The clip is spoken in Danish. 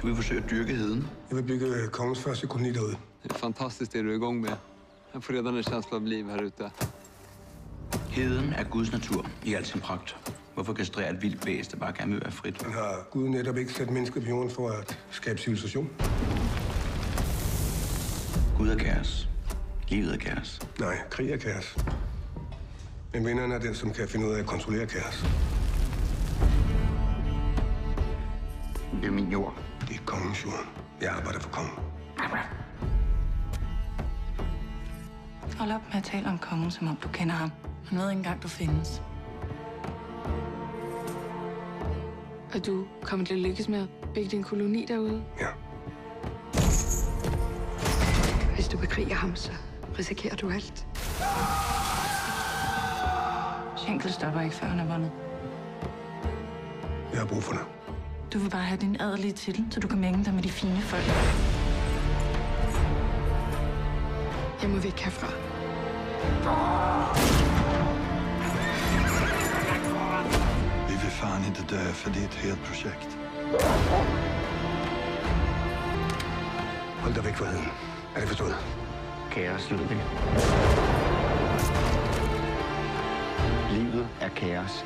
Du vil forsøge at dyrke heden. Jeg vil bygge kongens første koloni derude. Det är fantastiskt det du är igång med. Jag får redan en känsla av liv här ute. Heden er Guds natur i al sin pragt. Hvorfor kastrere et vildt bæs, der bare gerne vil være frit? Han har Gud netop ikke sat mennesket på jorden for at skabe civilisation. Gud er kaos. Livet er kaos. Nej, krig er kaos. Men vinderen er den, som kan finde ud af at kontrollere kaos. Det er min jord. Det er kongens jord. Jeg arbejder for kongen. Hold op med at tale om kongen, som om du kender ham. Han ved ikke engang, du findes. Og du kommer til at lykkes med at bygge din koloni derude? Ja. Hvis du bekriger ham, så risikerer du alt. Schenkel stopper ikke, før han er vundet. Jeg har brug for dig. Du vil bare have din adelige titel, så du kan mænge dig med de fine folk. Jeg må væk herfra. Vi vill fan inte dö, för det är ett helt projekt. Hold dig væk fra heden. Er det forstået? Kaos, lyder det. Livet er kaos.